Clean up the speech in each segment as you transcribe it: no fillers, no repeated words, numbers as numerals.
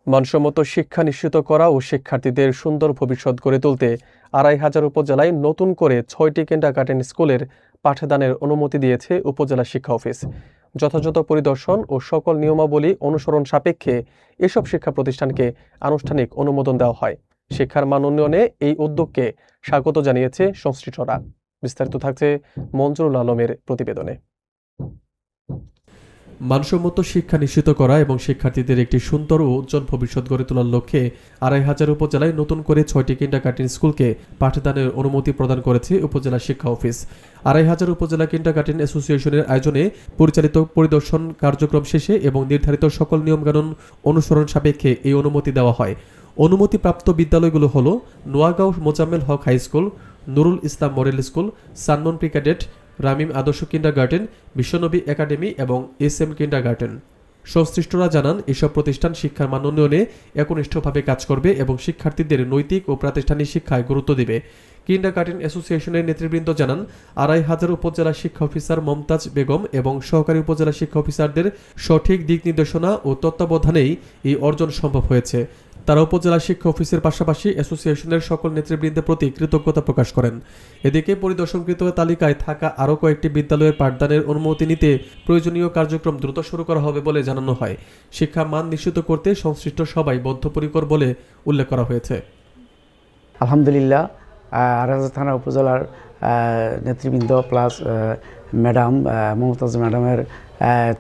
মানসম্মত শিক্ষা নিশ্চিত করা ও শিক্ষার্থীদের সুন্দর ভবিষ্যৎ গড়ে তুলতে ২৫০০ উপজেলায় নতুন করে ৬টি কিন্ডারগার্টেন স্কুলের পাঠদানের অনুমতি দিয়েছে উপজেলা শিক্ষা অফিস। যথাযথ পরিদর্শন ও সকল নিয়মাবলী অনুসরণ সাপেক্ষে এসব শিক্ষা প্রতিষ্ঠানকে আনুষ্ঠানিক অনুমোদন দেওয়া হয়। শিক্ষার মান উন্নয়নে এই উদ্যোগকে স্বাগত জানিয়েছে সংশ্লিষ্টরা। বিস্তারিত থাকছে মঞ্জুরুল আলমের প্রতিবেদনে। মানসম্মত শিক্ষা নিশ্চিত করা এবং শিক্ষার্থীদের একটি সুন্দর ও উজ্জ্বল ভবিষ্যৎ গড়ে তোলার লক্ষ্যে ২৫০০ উপজেলায় নতুন করে ৬টি কিন্ডারগার্টেন স্কুলকে পাঠদানের অনুমতি প্রদান করেছে উপজেলা শিক্ষা অফিস। ২৫০০ উপজেলা কিন্ডারগার্টেন অ্যাসোসিয়েশনের আয়োজনে পরিচালিত পরিদর্শন কার্যক্রম শেষে এবং নির্ধারিত সকল নিয়মকানুন অনুসরণ সাপেক্ষে এই অনুমতি দেওয়া হয়। অনুমতিপ্রাপ্ত বিদ্যালয়গুলো হল Noagaon Mozammel Haque high school, Nurul Islam model school, Sunmoon pre cadet, Ramim Adarsha kindergarten, বিশ্বনবী একাডেমি এবং SM কিন্ডারগার্টেন। সংশ্লিষ্টরা জানান, এসব প্রতিষ্ঠান শিক্ষার মান উন্নয়নে একনিষ্ঠভাবে কাজ করবে এবং শিক্ষার্থীদের নৈতিক ও প্রাতিষ্ঠানিক শিক্ষায় গুরুত্ব দেবে। কিন্ডারগার্টেন অ্যাসোসিয়েশনের নেতৃবৃন্দ জানান, ২৫০০ উপজেলা শিক্ষা অফিসার মমতাজ বেগম এবং সহকারী উপজেলা শিক্ষা অফিসারদের সঠিক দিক নির্দেশনা ও তত্ত্বাবধানেই এই অর্জন সম্ভব হয়েছে। তারা উপজেলা শিক্ষা অফিসের পাশাপাশি অ্যাসোসিয়েশনের সকল নেতৃবৃন্দের প্রতি কৃতজ্ঞতা প্রকাশ করেন। এদিকে পরিদর্শনকৃত তালিকায় থাকা আরও কয়েকটি বিদ্যালয়ের পাঠদানের অনুমতি নিতে প্রয়োজনীয় কার্যক্রম দ্রুত শুরু করা হবে বলে জানানো হয়। শিক্ষা মান নিশ্চিত করতে সংশ্লিষ্ট সবাই বদ্ধপরিকর বলে উল্লেখ করা হয়েছে। আলহামদুলিল্লাহ, আড়াইহাজার থানা উপজেলার নেতৃবৃন্দ প্লাস ম্যাডাম মমতাজ ম্যাডামের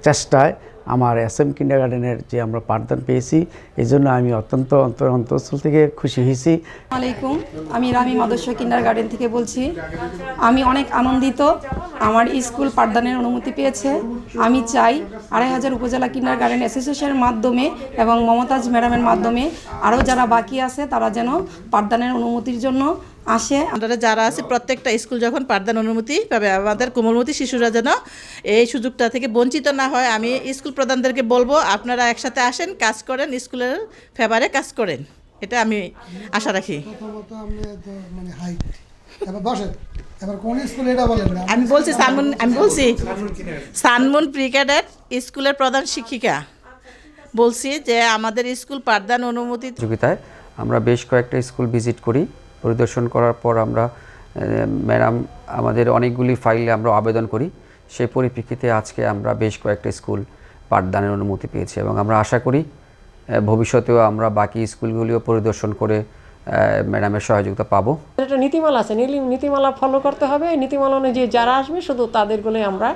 চেষ্টায় আমার SM কিন্ডারগার্টেনের যে আমরা পাঠদান পেয়েছি, এই জন্য আমি অত্যন্ত অন্তঃস্থল থেকে খুশি হয়েছি। আলাইকুম, আমি রামিম আদর্শ কিন্ডারগার্টেন থেকে বলছি। আমি অনেক আনন্দিত আমার স্কুল পাঠদানের অনুমতি পেয়েছে। আমি চাই ২৫০০ উপজেলা কিন্ডারগার্টেন অ্যাসোসিয়েশনের মাধ্যমে এবং মমতাজ ম্যাডামের মাধ্যমে আরও যারা বাকি আছে তারা যেন পাঠদানের অনুমতির জন্য আসে। আমরা যারা আছে প্রত্যেকটা স্কুল যখন পাঠদান অনুমতি পাবে, আমাদের কোমলমতি শিশুরা যেন এই সুযোগটা থেকে বঞ্চিত না হয়। আমি স্কুল প্রধানদেরকে বলবো, আপনারা একসাথে আসেন, কাজ করেন, স্কুলের ফেভারে কাজ করেন, এটা আমি আশা রাখি। আমি বলছি সানমুন প্রি ক্যাডেট স্কুলের প্রধান শিক্ষিকা বলছি যে আমাদের স্কুল পাঠদান অনুমতি প্রতিযোগিতায় আমরা বেশ কয়েকটা স্কুল ভিজিট করি। পরিদর্শন করার পর আমরা ম্যাডাম আমাদের অনেকগুলি ফাইলে আমরা আবেদন করি। সেই পরিপ্রেক্ষিতে আজকে আমরা বেশ কয়েকটা স্কুল পাঠদানের অনুমতি পেয়েছি এবং আমরা আশা করি ভবিষ্যতেও আমরা বাকি স্কুলগুলিও পরিদর্শন করে ম্যাডামের সহযোগিতা পাবো। একটা নীতিমালা আছে, নীতিমালা ফলো করতে হবে। এই নীতিমালা অনুযায়ী যারা আসবে শুধু তাদেরগুলোই আমরা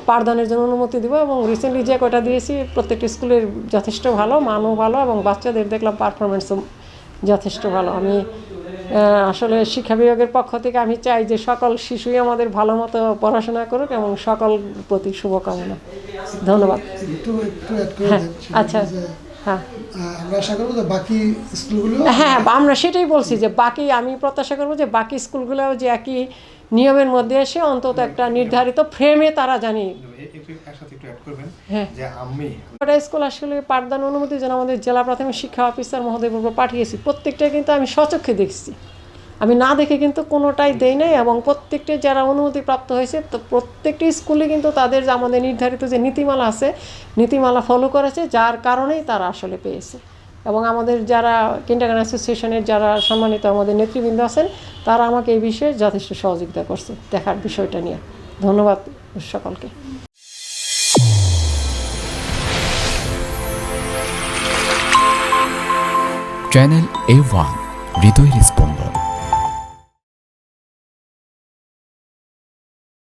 পাঠদানের জন্য অনুমতি দেবো। এবং রিসেন্টলি যে কয়টা দিয়েছি প্রত্যেকটা স্কুলের যথেষ্ট ভালো, মানও ভালো এবং বাচ্চাদের দেখলাম পারফরমেন্সও যথেষ্ট ভালো। আমি আসলে শিক্ষা বিভাগের পক্ষ থেকে আমি চাই যে সকল শিশুই আমাদের ভালো মতো পড়াশোনা করুক এবং সকল প্রতি শুভকামনা। ধন্যবাদ। আচ্ছা, হ্যাঁ, আমরা সেটাই বলছি যে বাকি, আমি প্রত্যাশা করবো যে বাকি স্কুলগুলোও যে একই নিয়মের মধ্যে এসে অন্তত একটা নির্ধারিত ফ্রেমে তারা জানি। হ্যাঁ, স্কুল আসলে পাঠদান অনুমতি যেন আমাদের জেলা প্রাথমিক শিক্ষা অফিসার মহোদয় পাঠিয়েছি, প্রত্যেকটাই কিন্তু আমি স্বচক্ষে দেখছি। আমি না দেখে কিন্তু কোনোটাই দেই নাই এবং প্রত্যেকটা যারা অনুমতি প্রাপ্ত হয়েছে তো প্রত্যেকটি স্কুলে কিন্তু তাদের আমাদের নির্ধারিত যে নীতিমালা আছে, নীতিমালা ফলো করেছে, যার কারণেই তারা আসলে পেয়েছে। এবং আমাদের যারা কিন্ডারগার্টেন অ্যাসোসিয়েশনের যারা সম্মানিত আমাদের নেতৃবৃন্দ আছেন, তারা আমাকে এই বিষয়ে যথেষ্ট সহযোগিতা করছে দেখার বিষয়টা নিয়ে। ধন্যবাদ সকলকে। চ্যানেল A1 হৃদয়ের স্পন্দন।